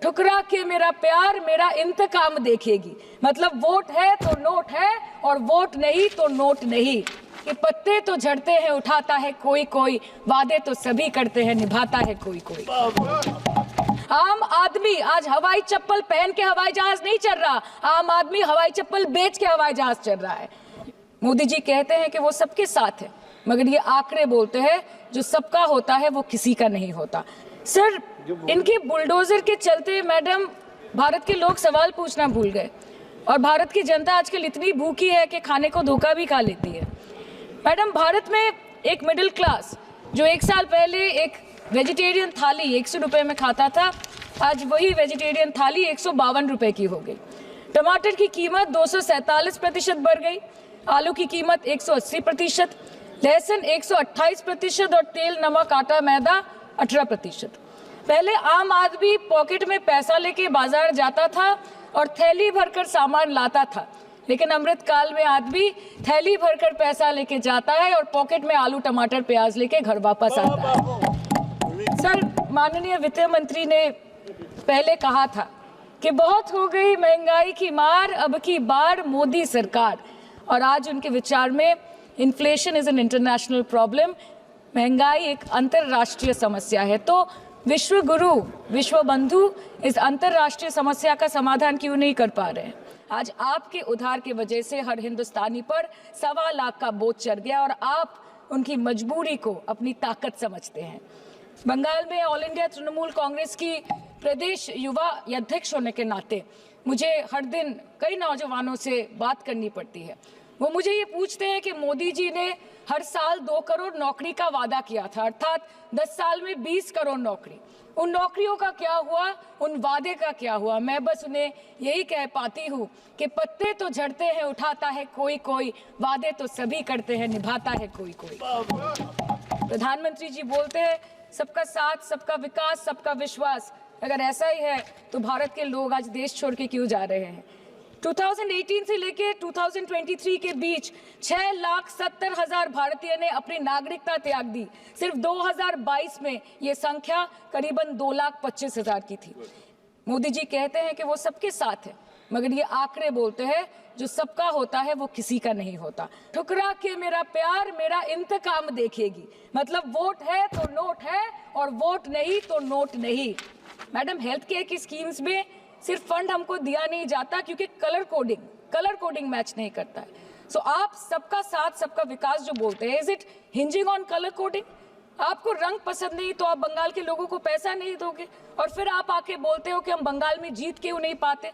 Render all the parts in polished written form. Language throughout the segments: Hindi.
ठुकरा के मेरा प्यार मेरा इंतकाम देखेगी। मतलब वोट है तो नोट है और वोट नहीं तो नोट नहीं। कि पत्ते तो झड़ते हैं उठाता है कोई कोई, वादे तो सभी करते हैं निभाता है कोई कोई। आम आदमी आज हवाई चप्पल पहन के हवाई जहाज नहीं चल रहा, आम आदमी हवाई चप्पल बेच के हवाई जहाज चल रहा है। मोदी जी कहते हैं कि वो सबके साथ है, मगर ये आंकड़े बोलते हैं जो सबका होता है वो किसी का नहीं होता। सर, इनके बुलडोजर के चलते मैडम भारत के लोग सवाल पूछना भूल गए और भारत की जनता आजकल इतनी भूखी है कि खाने को धोखा भी खा लेती है। मैडम, भारत में एक मिडिल क्लास जो एक साल पहले एक वेजिटेरियन थाली 100 रुपए में खाता था, आज वही वेजिटेरियन थाली 152 रुपए की हो गई। टमाटर की कीमत 247% बढ़ गई, आलू की कीमत 180%, लहसुन 128% और तेल नमक आटा मैदा 18%। पहले आम आदमी पॉकेट में पैसा लेके बाजार जाता था और थैली भरकर सामान लाता था, लेकिन अमृत काल में आदमी थैली भरकर पैसा लेके जाता है और पॉकेट में आलू टमाटर प्याज लेके घर वापस आता है। सर, माननीय वित्त मंत्री ने पहले कहा था कि बहुत हो गई महंगाई की मार, अब की बार मोदी सरकार, और आज उनके विचार में inflation is an international problem, महंगाई एक अंतरराष्ट्रीय समस्या है। तो विश्व गुरु विश्व बंधु इस अंतरराष्ट्रीय समस्या का समाधान क्यों नहीं कर पा रहे हैं? आज आपके उधार की वजह से हर हिंदुस्तानी पर 1.25 लाख का बोझ चढ़ गया और आप उनकी मजबूरी को अपनी ताकत समझते हैं। बंगाल में ऑल इंडिया तृणमूल कांग्रेस की प्रदेश युवा अध्यक्ष होने के नाते मुझे हर दिन कई नौजवानों से बात करनी पड़ती है। वो मुझे ये पूछते हैं कि मोदी जी ने हर साल 2 करोड़ नौकरी का वादा किया था, अर्थात 10 साल में 20 करोड़ नौकरी। उन नौकरियों का क्या हुआ, उन वादे का क्या हुआ? मैं बस उन्हें यही कह पाती हूँ कि पत्ते तो झड़ते हैं उठाता है कोई कोई, वादे तो सभी करते हैं निभाता है कोई कोई। प्रधानमंत्री जी बोलते हैं सबका साथ, सबका विकास, सबका विश्वास। अगर ऐसा ही है तो भारत के लोग आज देश छोड़ के क्यों जा रहे हैं? 2018 से लेके 2023 के बीच 6,70,000 भारतीय ने अपनी नागरिकता त्याग दी। सिर्फ 2022 में ये संख्या करीबन 2,25,000 की थी। मोदी जी कहते हैं कि वो सबके साथ है, मगर ये आंकड़े बोलते हैं जो सबका होता है वो किसी का नहीं होता। ठुकरा के मेरा प्यार मेरा इंतकाम देखेगी। मतलब वोट है तो नोट है और वोट नहीं तो नोट नहीं। मैडम, हेल्थ केयर की स्कीम्स में सिर्फ फंड हमको दिया नहीं जाता क्योंकि कलर कोडिंग मैच नहीं करता है। सो आप सबका साथ सबका विकास जो बोलते हैं, is it hinging on colour coding? आपको रंग पसंद नहीं तो आप बंगाल के लोगों को पैसा नहीं दोगे और फिर आप आके बोलते हो कि हम बंगाल में जीत क्यों नहीं पाते?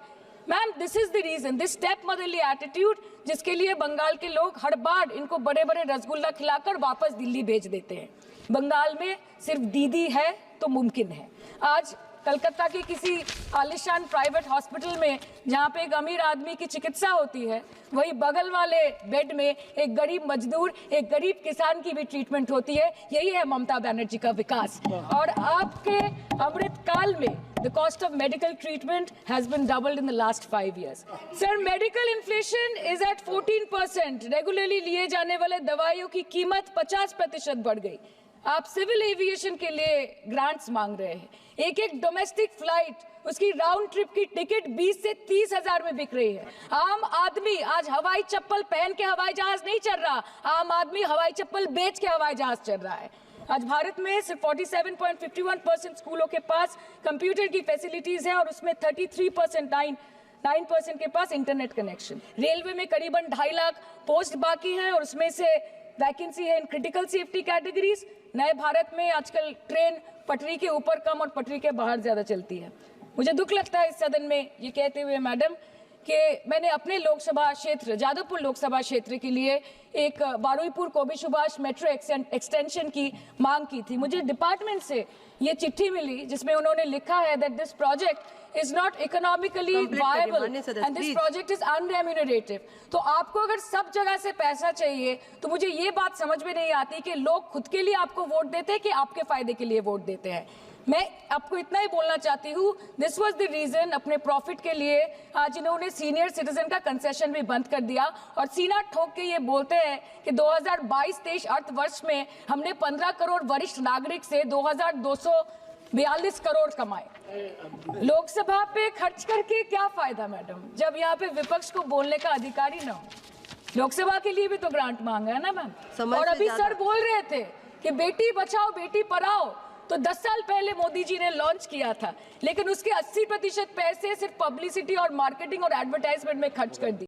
Ma'am, this is the reason, this step motherly attitude, जिसके लिए बंगाल के लोग हर बार इनको बड़े बड़े रसगुल्ला खिलाकर वापस दिल्ली भेज देते हैं। बंगाल में सिर्फ दीदी है तो मुमकिन है। आज कलकत्ता के किसी आलिशान प्राइवेट हॉस्पिटल में जहां पे एक अमीर आदमी की चिकित्सा होती है, वही बगल वाले बेड में एक गरीब मजदूर, एक गरीब किसान की भी ट्रीटमेंट होती है। यही है ममता बनर्जी का विकास। और आपके अमृत काल में the cost of medical treatment has been doubled in the last 5 years. Sir, medical inflation is at 14%. Regularly लिए जाने वाले दवाइयों की कीमत 50% बढ़ गई। आप सिविल एविएशन के लिए ग्रांट्स मांग रहे हैं। एक डोमेस्टिक फ्लाइट, उसकी राउंड ट्रिप की टिकट 20 से 30 हजार में बिक रही है। आम आदमी आज हवाई चप्पल पहन के हवाई जहाज नहीं चल रहा, आम आदमी हवाई चप्पल बेच के हवाई जहाज चल रहा है। आज भारत में सिर्फ 47.51% स्कूलों के पास कंप्यूटर की फैसिलिटीज है और उसमें 33% के पास इंटरनेट कनेक्शन। रेलवे में करीबन 2.5 लाख पोस्ट बाकी हैं और उसमें से वैकेंसी है इन क्रिटिकल सेफ्टी कैटेगरीज। नए भारत में आजकल ट्रेन पटरी के ऊपर कम और पटरी के बाहर ज्यादा चलती है। मुझे दुख लगता है इस सदन में ये कहते हुए मैडम कि मैंने अपने लोकसभा क्षेत्र जादवपुर लोकसभा क्षेत्र के लिए एक बारुईपुर कोबी सुभाष मेट्रो एक्सटेंशन की मांग की थी। मुझे डिपार्टमेंट से ये चिट्ठी मिली जिसमें उन्होंने लिखा है that this project is not economically viable and this project is unremunerative. तो आपको अगर सब जगह से पैसा चाहिए तो मुझे ये बात समझ में नहीं आती कि लोग खुद के लिए आपको वोट देते हैं कि आपके फायदे के लिए वोट देते हैं। मैं आपको इतना ही बोलना चाहती हूँ, दिस वाज द रीजन, अपने प्रॉफिट के लिए आज इन्होंने सीनियर सिटीजन का कंसेशन भी बंद कर दिया और सीना ठोक के ये बोलते हैं कि 2022-23 अर्थ वर्ष में हमने 15 करोड़ वरिष्ठ नागरिक से 2,200 42 करोड़ कमाए। लोकसभा पे खर्च करके क्या फायदा मैडम, जब यहाँ पे विपक्ष को बोलने का अधिकार ही ना हो। लोकसभा के लिए भी तो ग्रांट मांगा है ना मैम। और अभी सर बोल रहे थे कि बेटी बचाओ बेटी पढ़ाओ, तो 10 साल पहले मोदी जी ने लॉन्च किया था, लेकिन उसके 80% पैसे सिर्फ पब्लिसिटी और मार्केटिंग और एडवर्टाइजमेंट में खर्च कर दिए।